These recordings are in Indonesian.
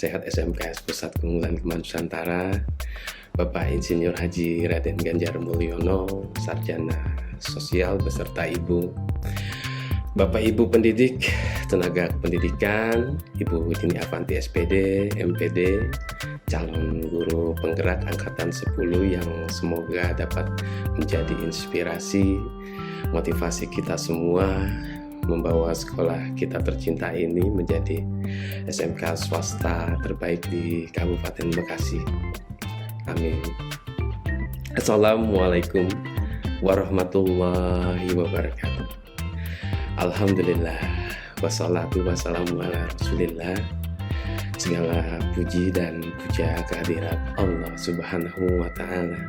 Penasehat SMKS Pusat Keunggulan Nusantara, Bapak Insinyur Haji Raden Ganjar Mulyono, Sarjana Sosial beserta Ibu, Bapak Ibu pendidik, tenaga pendidikan, Ibu Widini Avanti SPD, MPD, calon guru penggerak Angkatan 10 yang semoga dapat menjadi inspirasi, motivasi kita semua membawa sekolah kita tercinta ini menjadi SMK swasta terbaik di Kabupaten Bekasi. Amin. Assalamualaikum warahmatullahi wabarakatuh. Alhamdulillah, wassalatu wassalamu ala rasulillah. Segala puji dan puja kehadirat Allah Subhanahu wa Ta'ala.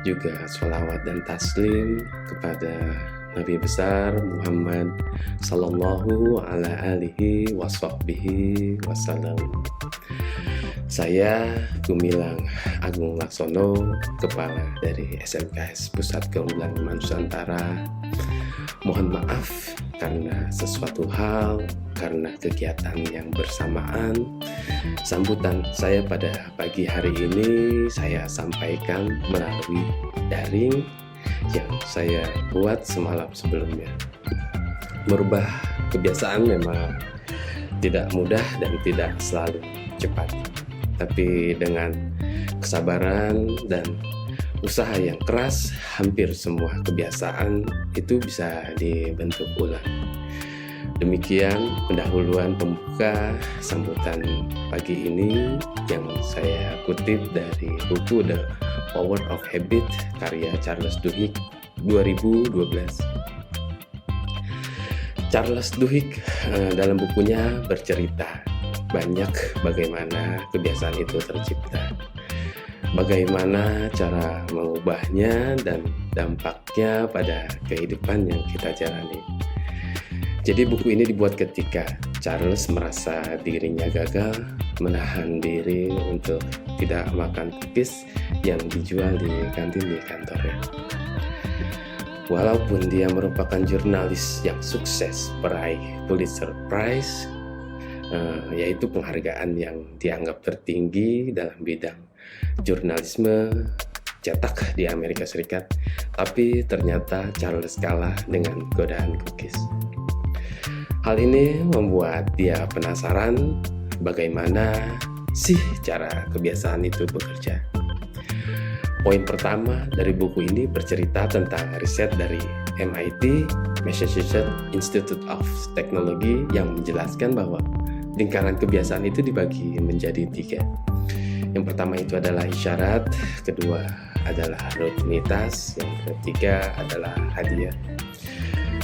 Juga sholawat dan taslim kepada Nabi besar Muhammad sallallahu ala alihi washabbihi wasallam. Saya Gumilang Agung Laksono, Kepala dari SMKS Pusat Keunggulan Nusantara. Mohon maaf karena sesuatu hal, karena kegiatan yang bersamaan. Sambutan saya pada pagi hari ini saya sampaikan melalui daring yang saya buat semalam sebelumnya. Merubah kebiasaan memang tidak mudah dan tidak selalu cepat, tapi dengan kesabaran dan usaha yang keras, hampir semua kebiasaan itu bisa dibentuk ulang. Demikian pendahuluan pembuka sambutan pagi ini yang saya kutip dari buku The Power of Habit karya Charles Duhigg 2012. Charles Duhigg dalam bukunya bercerita banyak bagaimana kebiasaan itu tercipta, bagaimana cara mengubahnya dan dampaknya pada kehidupan yang kita jalani. Jadi buku ini dibuat ketika Charles merasa dirinya gagal menahan diri untuk tidak makan cookies yang dijual di kantin di kantornya. Walaupun dia merupakan jurnalis yang sukses peraih Pulitzer Prize, yaitu penghargaan yang dianggap tertinggi dalam bidang jurnalisme cetak di Amerika Serikat, tapi ternyata Charles kalah dengan godaan cookies. Hal ini membuat dia penasaran bagaimana sih cara kebiasaan itu bekerja. Poin pertama dari buku ini bercerita tentang riset dari MIT, Massachusetts Institute of Technology, yang menjelaskan bahwa lingkaran kebiasaan itu dibagi menjadi 3. Yang pertama itu adalah isyarat, kedua adalah rutinitas, yang ketiga adalah hadiah.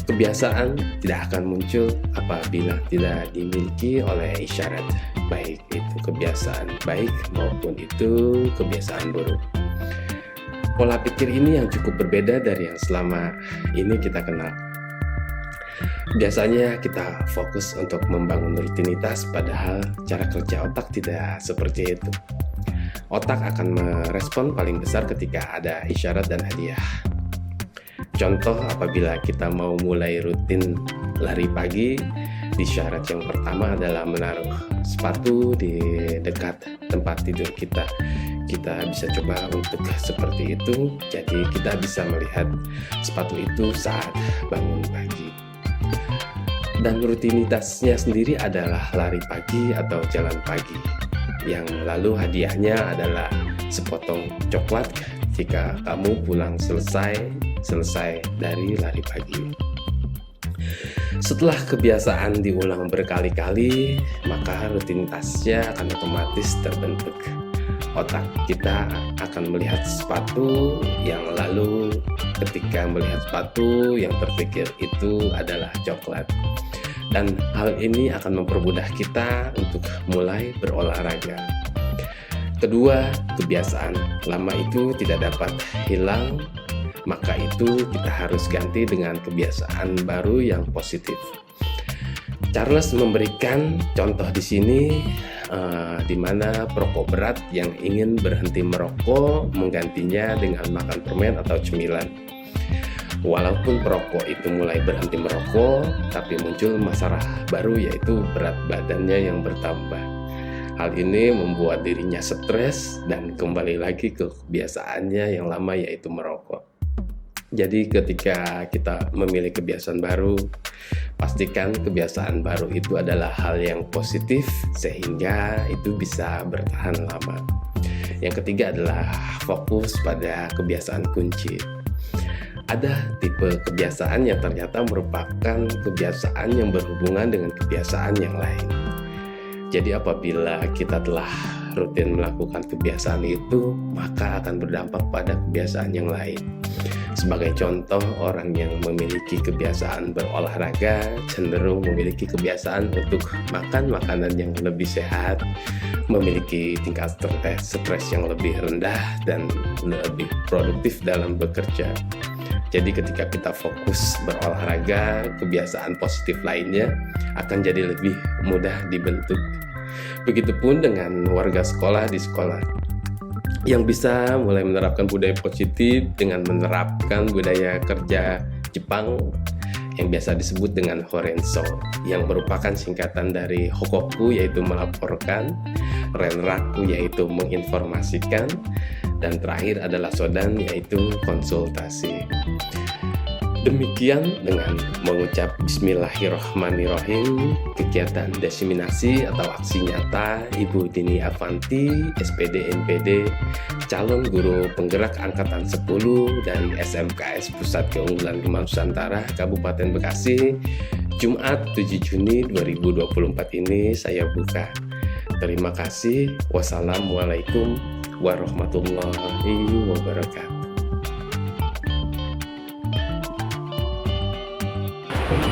Kebiasaan tidak akan muncul apabila tidak dimiliki oleh isyarat, baik itu kebiasaan baik maupun itu kebiasaan buruk. Pola pikir ini yang cukup berbeda dari yang selama ini kita kenal. Biasanya kita fokus untuk membangun rutinitas, padahal cara kerja otak tidak seperti itu. Otak akan merespon paling besar ketika ada isyarat dan hadiah. Contoh, apabila kita mau mulai rutin lari pagi, isyarat yang pertama adalah menaruh sepatu di dekat tempat tidur kita. Kita bisa coba untuk seperti itu, jadi kita bisa melihat sepatu itu saat bangun pagi. Dan rutinitasnya sendiri adalah lari pagi atau jalan pagi, yang lalu hadiahnya adalah sepotong coklat jika kamu pulang selesai dari lari pagi. Setelah kebiasaan diulang berkali-kali, maka rutinitasnya akan otomatis terbentuk. Otak kita akan melihat sepatu, yang lalu ketika melihat sepatu yang terpikir itu adalah coklat. Dan hal ini akan mempermudah kita untuk mulai berolahraga. Kedua, kebiasaan lama itu tidak dapat hilang, maka itu kita harus ganti dengan kebiasaan baru yang positif. Charles memberikan contoh di sini di mana perokok berat yang ingin berhenti merokok menggantinya dengan makan permen atau cemilan. Walaupun perokok itu mulai berhenti merokok, tapi muncul masalah baru, yaitu berat badannya yang bertambah. Hal ini membuat dirinya stres dan kembali lagi ke kebiasaannya yang lama, yaitu merokok. Jadi ketika kita memilih kebiasaan baru, pastikan kebiasaan baru itu adalah hal yang positif sehingga itu bisa bertahan lama. Yang ketiga adalah fokus pada kebiasaan kunci. Ada tipe kebiasaan yang ternyata merupakan kebiasaan yang berhubungan dengan kebiasaan yang lain. Jadi apabila kita telah rutin melakukan kebiasaan itu, maka akan berdampak pada kebiasaan yang lain. Sebagai contoh, orang yang memiliki kebiasaan berolahraga cenderung memiliki kebiasaan untuk makan makanan yang lebih sehat, memiliki tingkat stres yang lebih rendah, dan lebih produktif dalam bekerja. Jadi ketika kita fokus berolahraga, kebiasaan positif lainnya akan jadi lebih mudah dibentuk. Begitupun dengan warga sekolah di sekolah yang bisa mulai menerapkan budaya positif dengan menerapkan budaya kerja Jepang yang biasa disebut dengan Horenso, yang merupakan singkatan dari Hokoku yaitu melaporkan, Renraku yaitu menginformasikan, dan terakhir adalah Sodan yaitu konsultasi. Demikian dengan mengucap Bismillahirrahmanirrahim, kegiatan diseminasi atau aksi nyata Ibu Dini Avanti, SPD NPD, calon guru penggerak Angkatan 10 dan SMKS Pusat Keunggulan Gemah Nusantara Kabupaten Bekasi, Jumat 7 Juni 2024 ini saya buka. Terima kasih. Wassalamualaikum warahmatullahi wabarakatuh.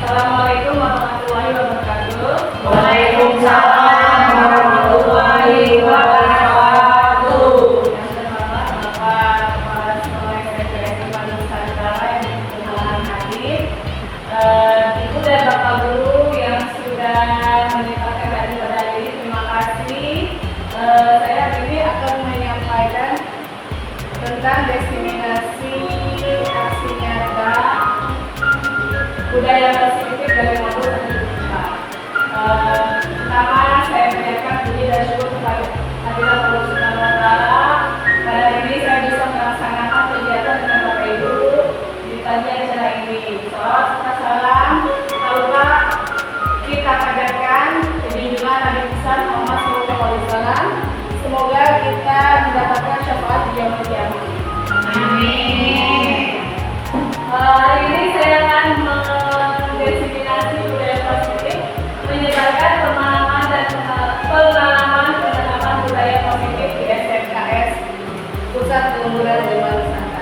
Assalamualaikum warahmatullahi wabarakatuh. Waalaikumsalam warahmatullahi wabarakatuh. Yang terhormat Bapak Kepala Sekolah SMP Gemah Nusantara yang berkenan hadir, Ibu dan Bapak Guru yang sudah menyempatkan hadir pada hari ini, terima kasih. Saya hari ini akan menyampaikan tentang diseminasi aksi nyata budaya positif dari maupun terbuka. Pertama, saya menyampaikan puji dan syukur kepada hadirat Allah Subhanahu wa Ta'ala. Pada hari ini saya bisa melaksanakan kegiatan dengan Bapak Ibu di pagi acara ini. Salawat salam Allah kita panjatkan junjungan Nabi besar Muhammad SAW. Semoga kita mendapatkan syafaat di yaumul qiyamah. Amin. Hari ini saya akan mendiseminasi budaya positif, menyebarkan pengalaman penerapan budaya positif di SMKS Pusat Keunggulan Gemah Nusantara.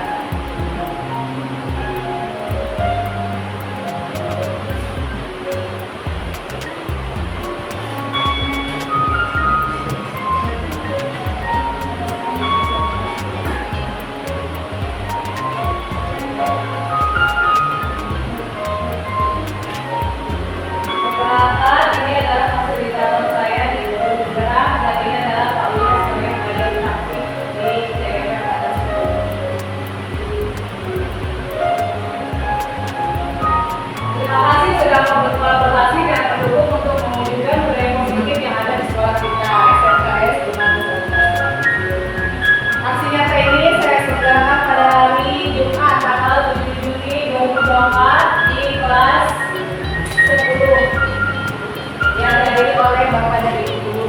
Ini adalah fasilitator saya di Guru Bergerak, dan ini adalah Pak Wira sebagai pengajar praktik di TMP Angkatan 10. Terima kasih sudah berkolaborasi dan mendukung untuk mewujudkan budaya positif yang ada di sekolah kita SMKS Gemah Nusantara. Aksi nyata ini saya selenggarakan pada hari Jumat tanggal 7 Juni 2024 di kelas 10 yang dihadiri oleh Bapak dan Ibu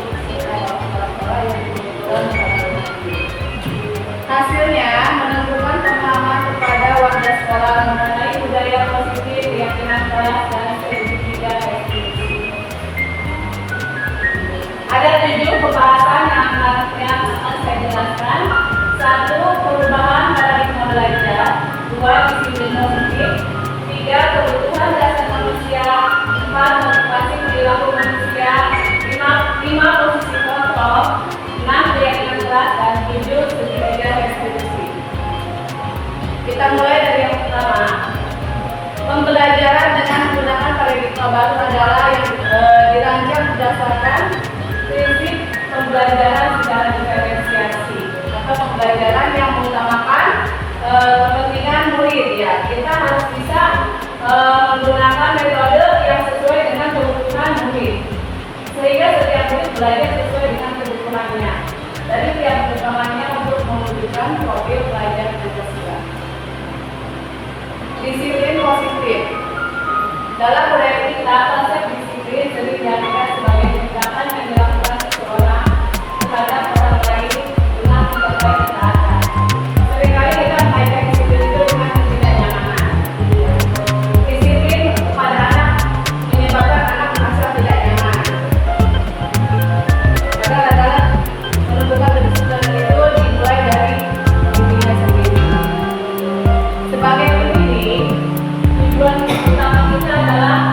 hasilnya menentukan pemahaman kepada warga sekolah mengenai budaya positif, keyakinan kelas, dan sertifikat SDGs. Ada 7 pembahasan yang akan saya jelaskan. 1. Perubahan paradigma belajar. 2. Disiplin positif. 3. Kebutuhan dasar manusia. 4. Motivasi perilaku manusia. 5. Posisi kontrol. 6. Keyakinan kelas, dan 7. sertifikat restitusi. Kita mulai dari yang pertama. Pembelajaran dengan menggunakan paradigma baru adalah yang dirancang berdasarkan prinsip pembelajaran secara diferensiasi atau pembelajaran yang mengutamakan kepentingan murid. Ya, kita harus bisa menggunakan metode yang sesuai dengan kebutuhan murid, sehingga setiap murid belajar sesuai dengan kebutuhan menunjukkan profil pelajar Pancasila. Disiplin positif. Dalam budaya kita, konsep disiplin sering diartikan sebagai tindakan yang dilakukan seseorang terhadap orang lain dengan mencapai ketaatan. Seringkali kita mengaitkan disiplin itu dengan ketidaknyamanan. Disiplin pada anak menyebabkan anak merasa tidak nyaman. Padahal adalah menentukan kedisiplinan itu dimulai dari dirinya sendiri. Sebagai pendidik, tujuan utama kita adalah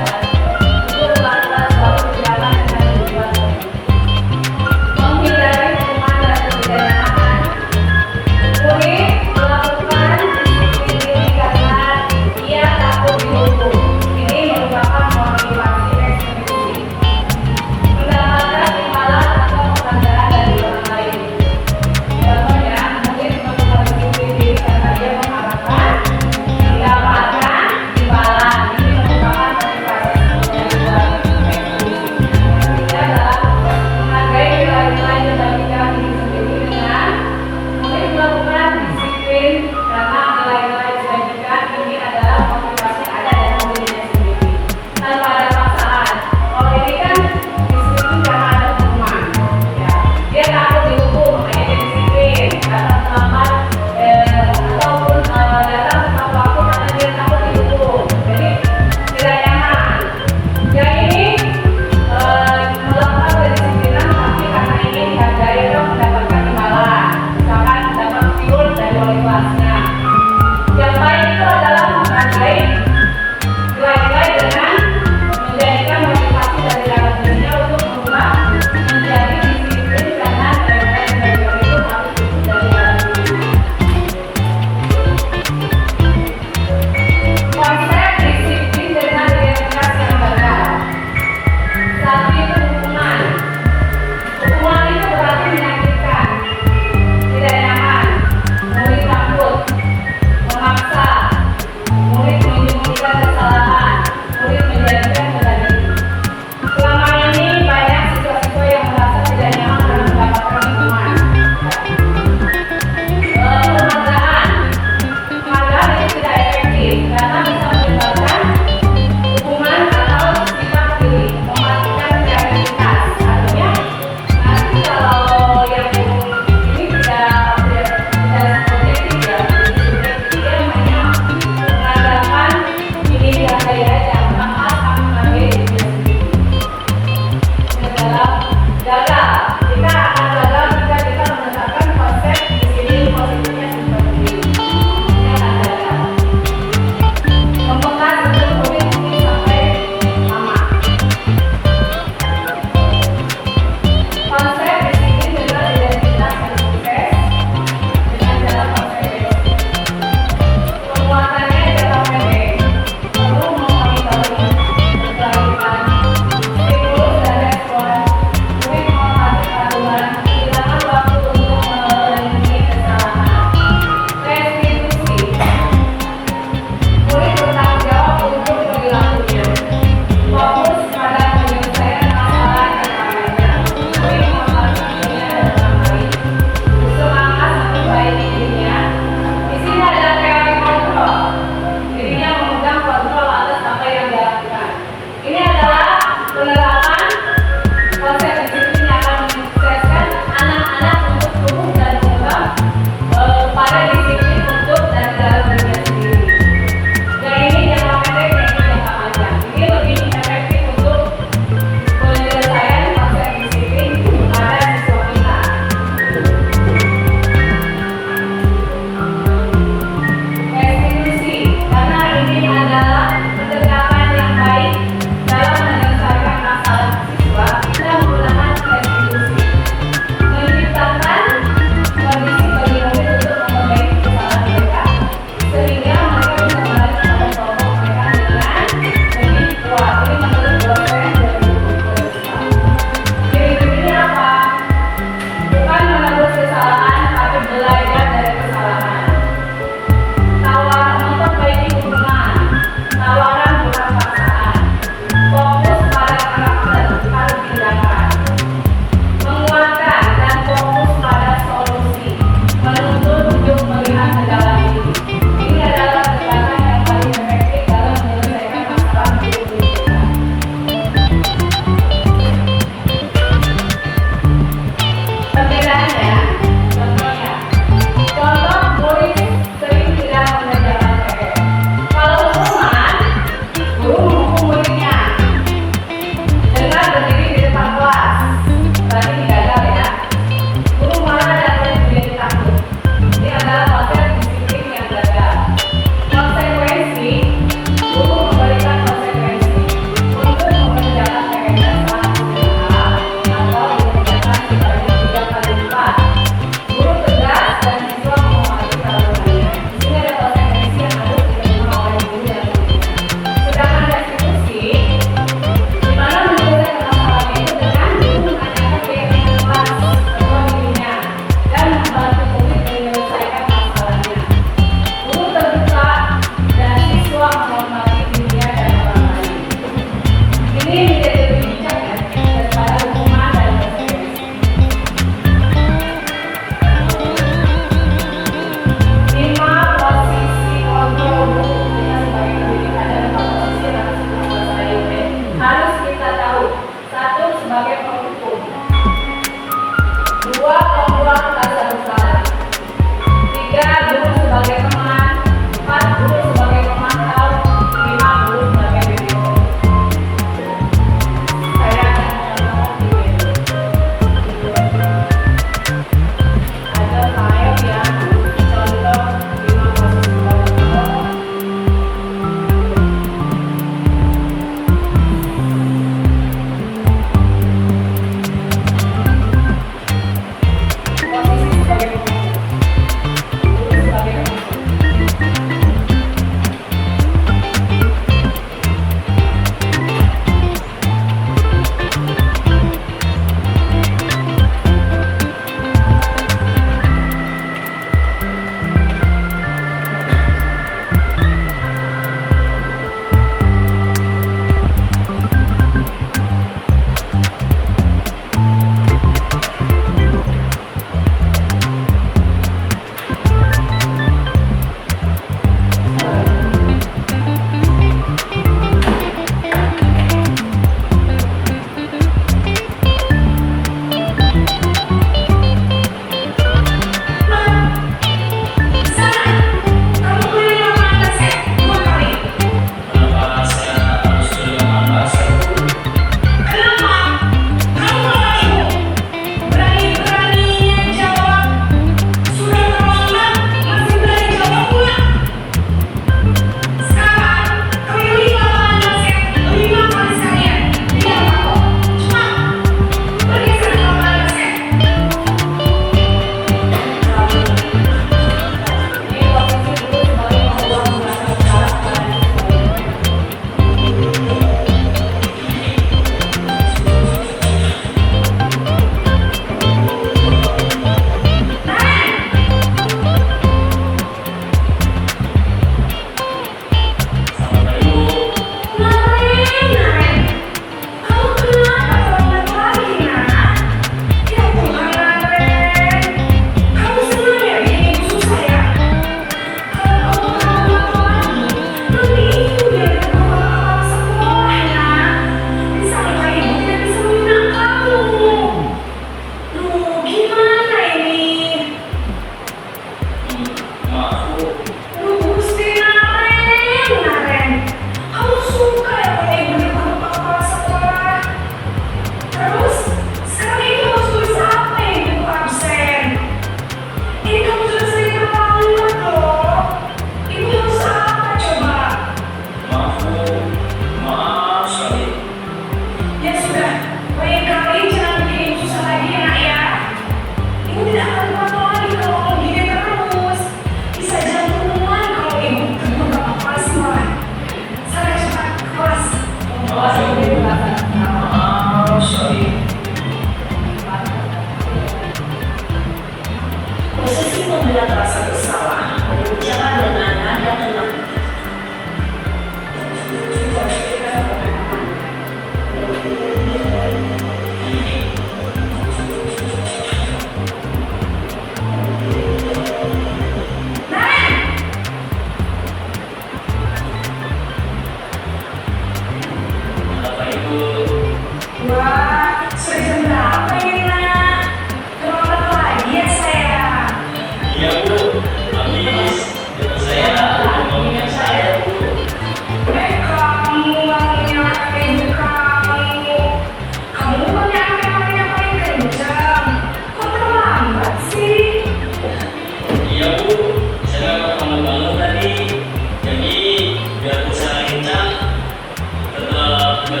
Yang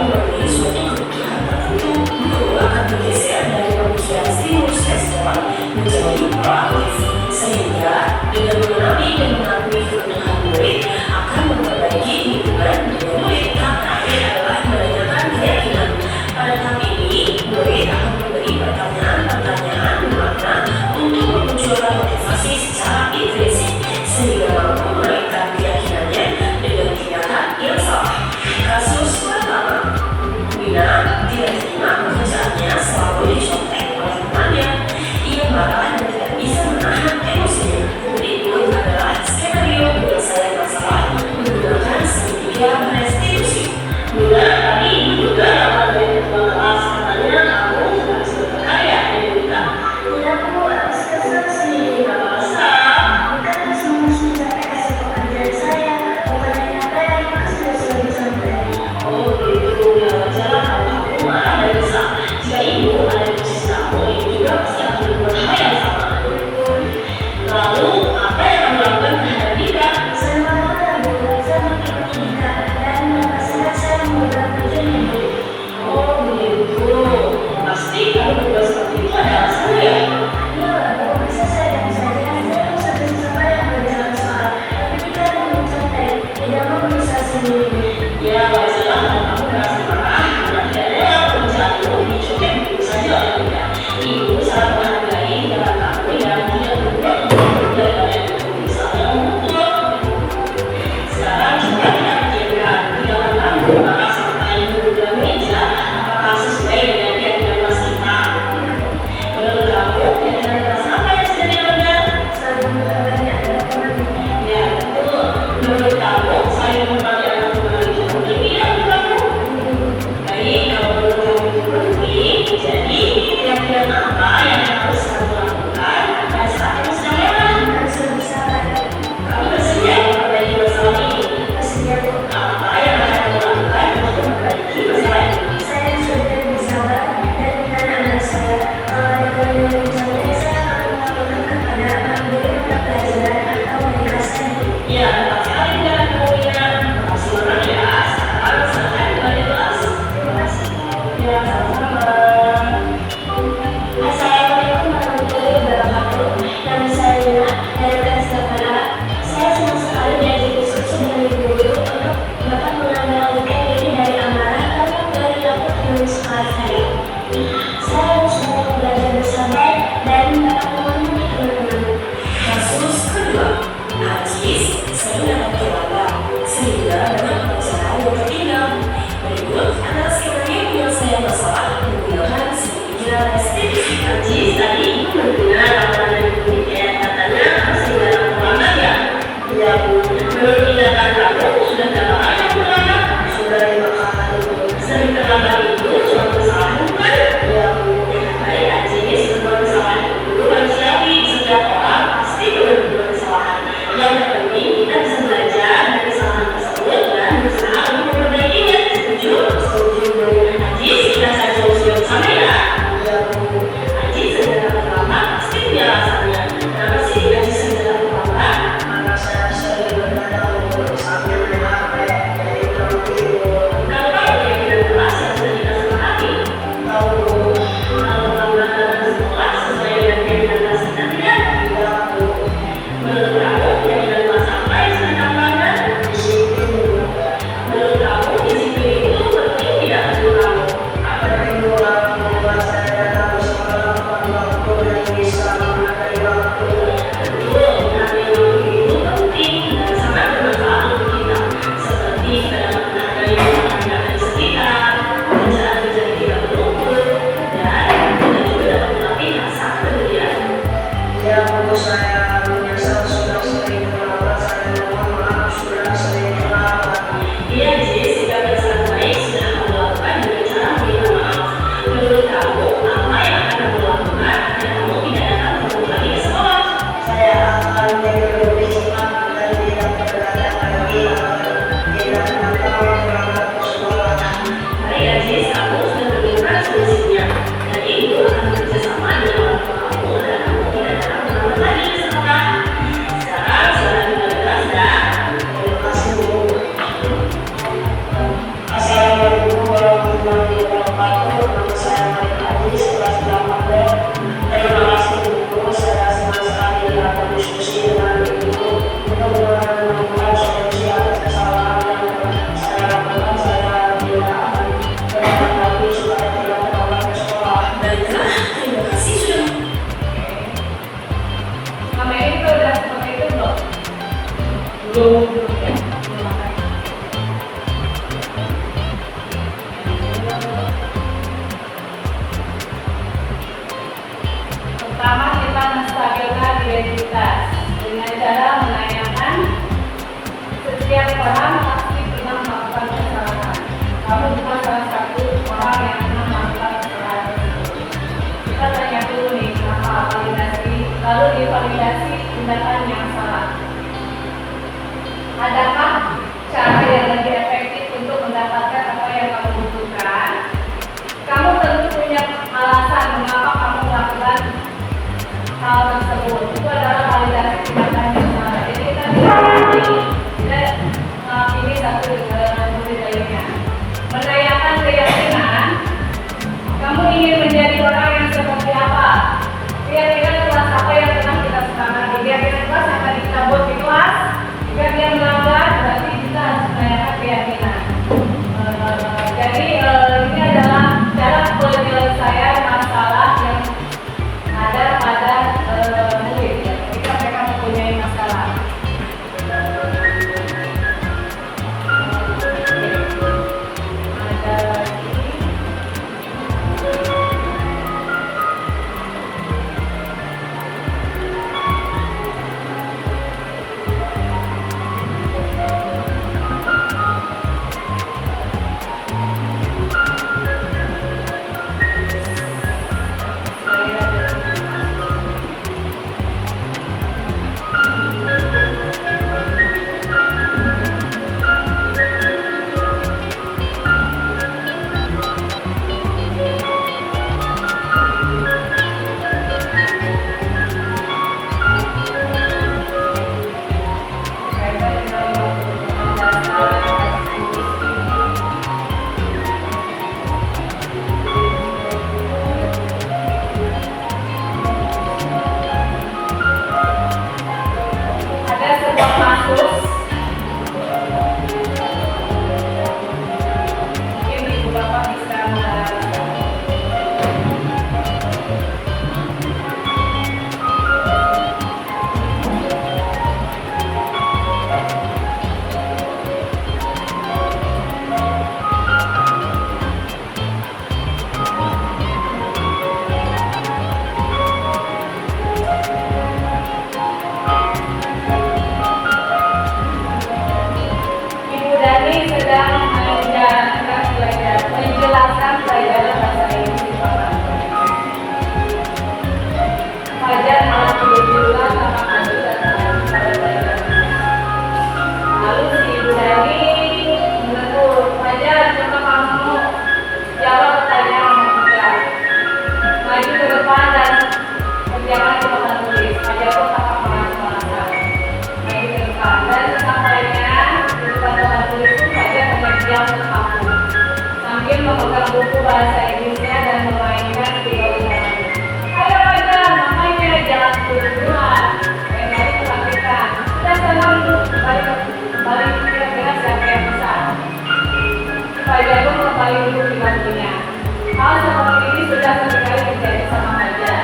memberi suatu kebutuhan tertentu, guru akan bergeser dari pemikiran stimulus respon menjadi proaktif, sehingga dengan mengenali dan mengakui kebutuhan murid akan memperbaiki hubungan dengan murid. Tahap terakhir adalah menanyakan keyakinan. Pada tahap ini, murid akan memberi pertanyaan-pertanyaan bermakna untuk memunculkan motivasi secara implisit sehingga mampu menaikkan keyakinannya dengan tindakan yang salah. Kasus pertama, Wina tidak terima pekerjaannya selalu dicontek oleh temannya. Ia marah dan tidak bisa menahan emosinya. Berikut adalah skenario penyelesaian masalah menggunakan segitiga restitusi. Wina tadi juga dapat dari kelas katanya kamu harus berkarya dari Wina. Tidak perlu harus kesal sih, tidak masalah. Bukan harus mencapai hasil pekerjaan saya, bukan hanya apa yang sudah santai. Oh gitu, ya wajarlah kalau kamu marah dan kesal. Jika ibu ada di posisi kamu, ibu juga pasti akan berbuat hal yang sama. Lalu, apa yang kamu lakukan terhadap Dika? Saya marah, saya mengikuti Dika dan merasa saya mengubah kerjanya. Oh begitu, pasti kamu berbuat seperti itu ada alasannya ya? Iya, kalau bisa saya dan saya harus bersama yang berjalan soal. Tapi Dika mencontek, tidak mau berusaha sendiri. Ya, wajarlah kalau kamu merasa marah karena tidak ada pekerjaanmu dicoba begitu saja oleh Dika. Ibu sangat menghargai tindakan kamu yang tidak berbuat daripada itu misalnya memukul. Sekarang coba kita pikirkan tindakan kamu marah sampai menggunakan meja apakah sesuai dengan keyakinan kelas kita? Menurut kamu, keyakinan kelas apa yang sudah dilanggar? Saling berbagi adalah teman. Ya, betul. Menurut kamu, saling berbagi adalah teman itu penting tidak untuk kamu? Baik, kalau menurut kamu itu penting, jadi keyakinan apa yang harus kamu lakukan pada saat yang sedang lewat? Harus lebih sabar. Kamu bersedia memperbaiki masalah ini? Bersedia. Apa yang akan kamu lakukan untuk memperbaiki masalah ini? Saya sudah lebih sabar dan dengan anak saya. Kalau ada yang mencontek, saya akan melakukan kepada anak murid untuk pelajaran atau menjelaskan. Ya, tepat sekali dengan Wina. Makasih banyak ya. Sekarang silakan kembali kelas. Terima kasih. Ya, sama-sama. Assalamualaikum warahmatullahi wabarakatuh. Nama saya Wina dari kelas 8A. Saya senang sekali diajak diskusi dengan ibu guru untuk dapat mengambil ini dari amarah atau dari lapor penulis kelas saya. Saya harus banyak belajar bersabar dan dapat memenuhi teman-teman. Kasus kedua, Ajis sering dapat keluarga sehingga banyak pelajaran yang tertinggal. Berikut adalah skenario penyelesaian masalah menggunakan segitiga restitusi. Ajis tadi mendengar laporan dari pendidikan katanya masih dalam pelanggan ya? Ya Bu, menurut tindakan kamu sudah berapa kali kamu melanggar? Sudah 5 kali. Sering terlambat itu cuma kesalahan bukan? Ya Bu, baik Ajis, berbuat kesalahan itu manusiawi. Setiap orang pasti berbuat kesalahan. Yang terpenting kita bisa belajar dari kesalahan tersebut dan berusaha untuk memperbaikinya. Setuju? Setuju. Ajis, kita cari solusi bersama ya? Ya Bu. Ajis sedang terlambat pasti punya alasannya. Kenapa sih Ajis sedang terlambat? Karena saya sering berkata untuk berusaha belum ya. Pertama, kita menstabilkan identitas dengan cara menanyakan setiap orang pasti pernah melakukan kesalahan. Kamu bukan salah satu orang yang pernah melakukan kesalahan tersebut. Kita tanya dulu nih, apa validasi, lalu divalidasi tindakan yang salah. Adakah cara yang lebih efektif untuk mendapatkan apa yang kamu butuhkan? Kamu tentu punya alasan mengapa kamu melakukan hal tersebut. Itu adalah validasi tindakan yang salah. Jadi kita tidak ini satu budayanya. Menanyakan keyakinan, kamu ingin menjadi orang yang seperti apa? Keyakinan kelas apa yang pernah kita sepakati? Keyakinan kelas yang akan kita buat di kelas. Jika dia melanggar, berarti kita harus menanyakan keyakinan. Jadi ini adalah cara penyelesaian masalah yang ada pada murid ya, ketika mereka mempunyai masalah. Ada lagi. Ada sebuah kasus, mungkin ibu bapak bisa mengarahkan. Ibu Dani sedang menjelaskan pelajaran bahasa Inggris di Bapak. Fajar malah tidur-tiduran sama Adu dan pada pelajaran. Lalu si Ibu Dani menegur, Fajar coba kamu jawab pertanyaan yang mudah. Maju ke depan dan kerjakan di papan tulis. Fajar pun tampak merasa-merasa. Maju ke depan dan sesampainya di depan papan tulis pun Fajar hanya diam terpaku sambil memegang buku bahasa Inggrisnya dan memainkan tiga ucapan. Ayo Fajar, makanya jangan tidur-tiduran. Lain kali perhatikan. Sudah sana duduk, kembali kira-kira siapa yang bisa. Fajar pun kembali duduk di bangkunya. Hal seperti ini sudah seringkali terjadi sama Fajar.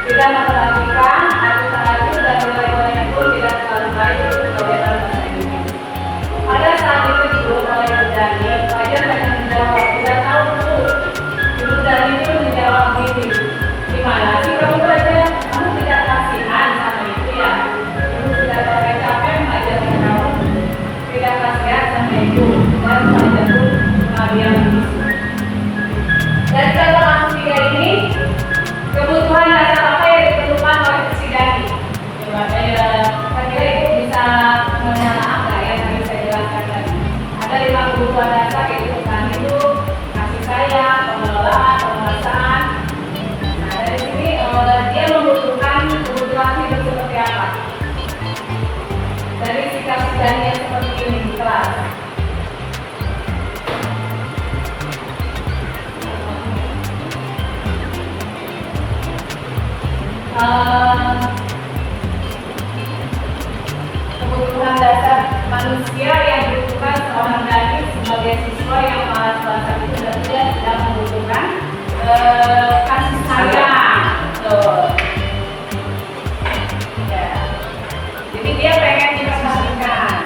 Tidak memperhatikan, adu-adu dan nilai-nilainya pun tidak terlalu baik untuk pelajaran bahasa Inggris. Pada saat itu diburu oleh Ibu Dani, Fajar hanya menjawab, tidak tahu Bu. Ibu Dani pun menjawab begini, gimana sih kamu belajar? Kamu tidak kasihan sama itu ya? Ibu sudah capek mengajarkan kamu. Tidak kasihan sama ibu dan Fajar pun mengambil bisu. Dan contoh kasus tiga ini, kebutuhan dasar apa yang diperlukan oleh si Dani? Coba saya kira ibu bisa menelaah nggak ya, nanti saya jelaskan tadi. Ada 5 kebutuhan dasar yaitu tentang hidup, kasih sayang, pengelolaan, penguasaan. Nah dari sini dia membutuhkan kebutuhan hidup seperti apa? Dari sikap si Dani yang seperti ini di kelas. Kebutuhan dasar manusia yang dibutuhkan seorang Dani sebagai siswa yang malas bahasa itu dan dia sedang membutuhkan kasih sayang. Ya. Jadi dia pengen diperhatikan.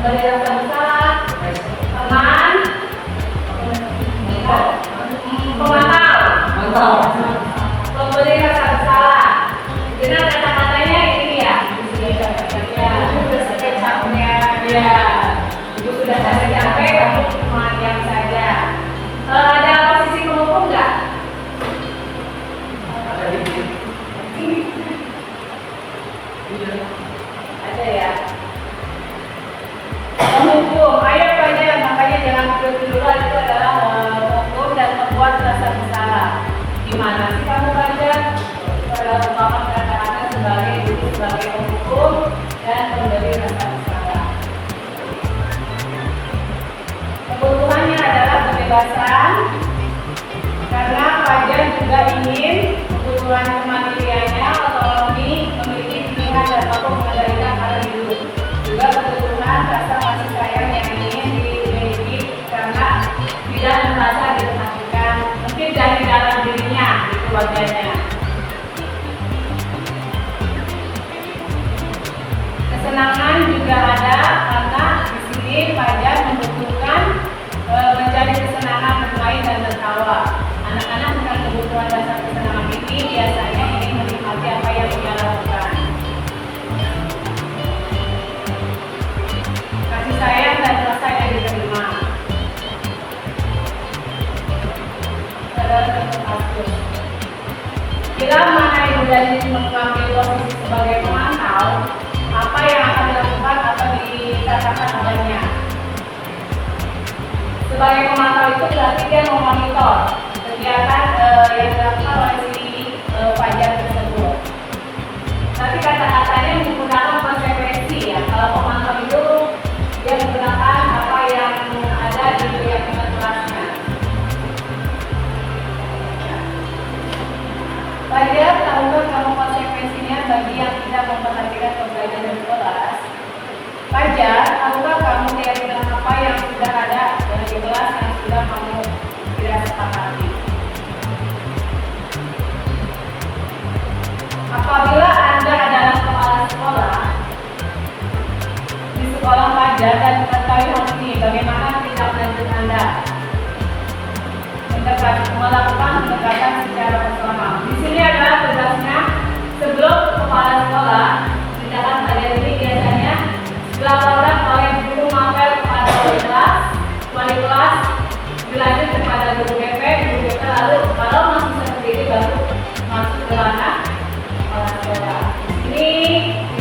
Memberi rasa bersalah, teman, pemantau, memberi rasa bersalah. Dengan kata-katanya ini ya, sudah sekecapnya, ya, ibu sudah saya capek, kamu cuma diam saja. Ada posisi penghukum nggak? Ada ya. Penghukum, ayo saja, makanya jangan duluan itu adalah penghukum dan membuat rasa bersalah. Gimana sih kamu belajar? Adalah merupakan kata-kata sebagai penghukum dan memberi rasa bersalah. Kebutuhannya adalah kebebasan, karena Fajar juga ingin kebutuhan kemandiriannya, otonomi, memiliki pilihan dan mampu mengendalikan arah hidup. Juga kebutuhan rasa kasih sayang yang ingin dimiliki karena tidak merasa diperhatikan, mungkin dari dalam dirinya, di keluarganya. Kesenangan juga ada karena di sini Fajar membutuhkan menjadi kesenangan bermain dan tertawa. Anak-anak dengan kebutuhan dasar kesenangan ini biasanya ingin menikmati apa yang dia lakukan. Kasih sayang dan rasa yang diterima. Bila mana ibu dari mengambil posisi sebagai pemantau, apa yang akan dilakukan atau dikatakan adanya? Sebagai pemantau itu berarti dia memonitor kegiatan yang dilakukan oleh si Fajar tersebut. Tapi kata-katanya menggunakan konsekuensi ya. Kalau pemantau itu dia menggunakan apa yang ada di keyakinan kelasnya. Fajar, tahukah kamu konsekuensinya bagi yang tidak memperhatikan pembelajaran di kelas? Fajar, tahukah kamu keyakinan apa yang sudah ada di kelas yang sudah kamu tidak sepakati? Apabila Anda adalah kepala sekolah di sekolah Fajar dan mengetahui hal ini, bagaimana tindak lanjut Anda? Melakukan pendekatan secara personal. Di sini adalah tugasnya sebelum kepala sekolah. Tindakan Fajar ini biasanya dilaporkan oleh guru mapel kepada wali kelas, dilanjut kepada guru BP, lalu kalau masih seperti itu baru masuk ke ranah kepala sekolah. Ini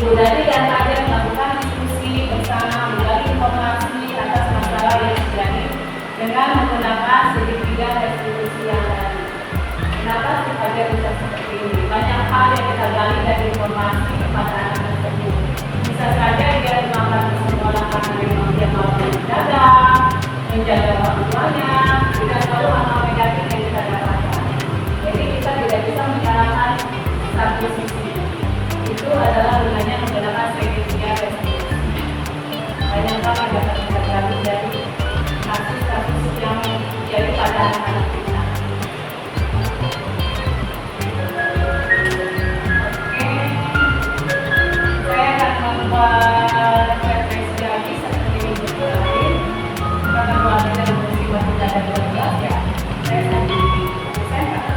Ibu Dadi dan Fajar melakukan diskusi bersama, berbagi informasi atas masalah yang terjadi dengan menggunakan segitiga restitusi yang tadi. Kenapa si Fajar bisa seperti ini? Banyak hal yang kita gali dari informasi kepada anak tersebut. Bisa saja dia melakukan sekolah karena memang dia mau menjaga orang tuanya, tidak selalu hal negatif yang kita dapatkan. Jadi kita tidak bisa menyalahkan satu sisi. Itu adalah gunanya menggunakan segitiga restitusi. Banyak hal yang dapat kita gali dari kasus-kasus yang terjadi pada anak-anak kita. Oke, saya akan membuat referensi lagi seperti minggu lain. Karena keluarga dan musibah tidak ada 12 ya, saya sendiri. Saya adalah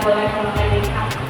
boleh memakai makeup.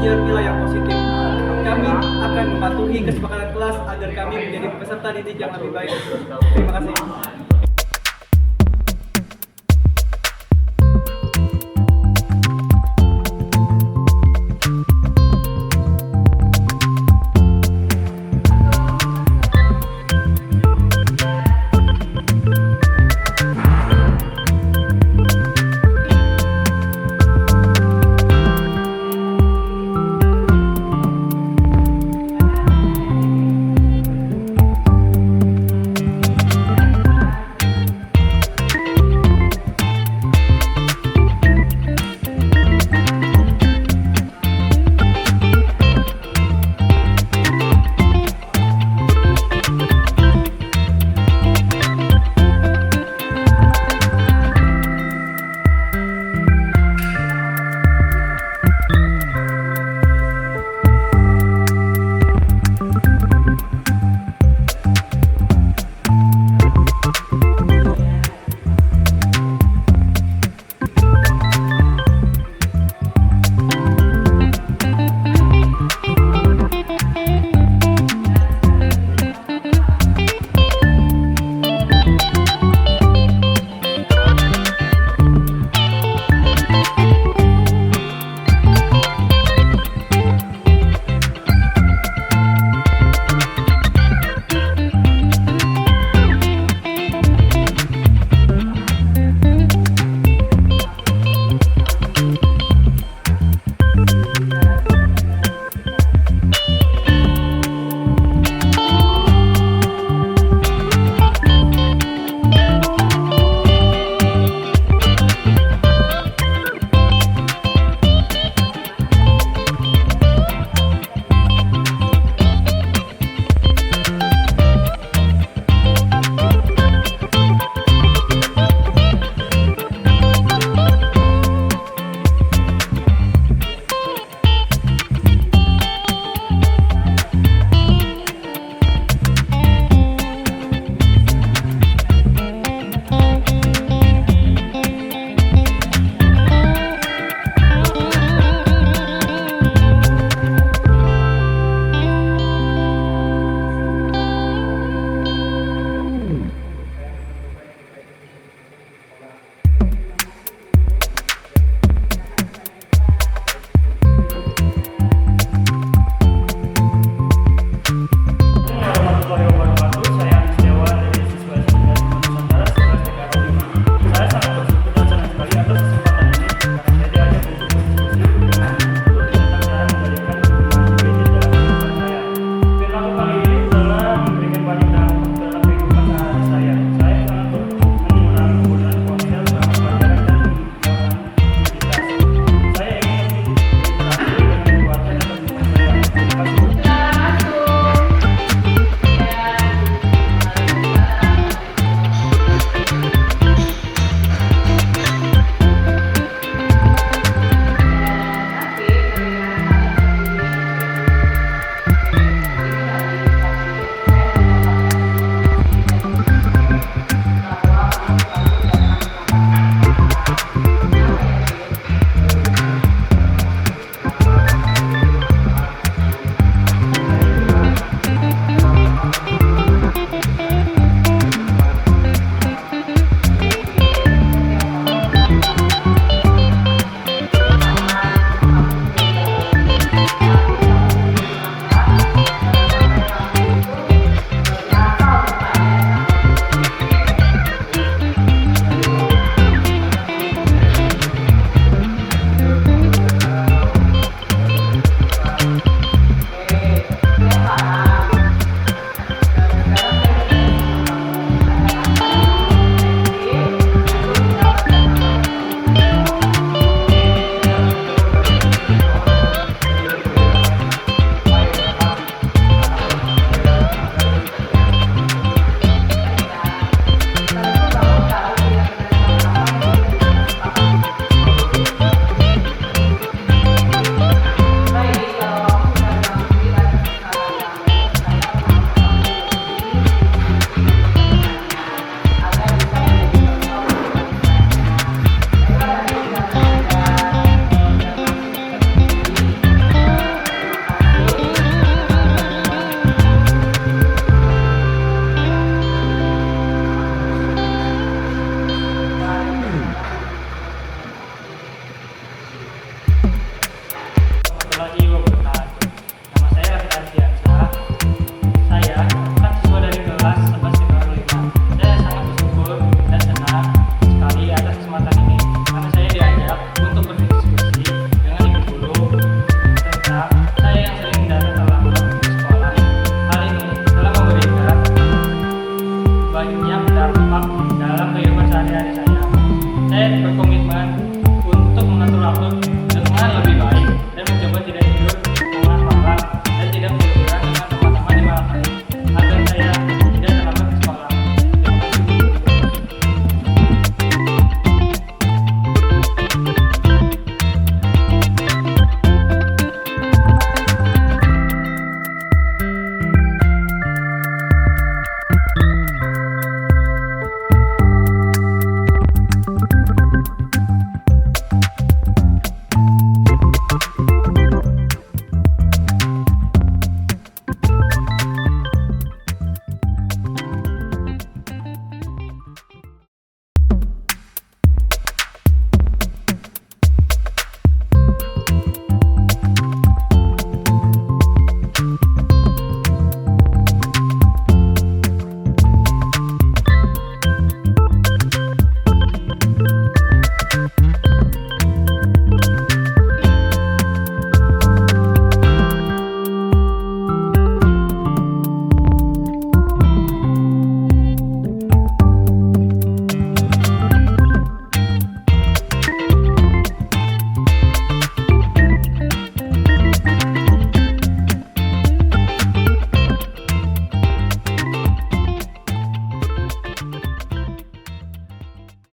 belajar nilai yang positif. Kami akan mematuhi kesepakatan kelas agar kami menjadi peserta didik yang lebih baik. Terima kasih.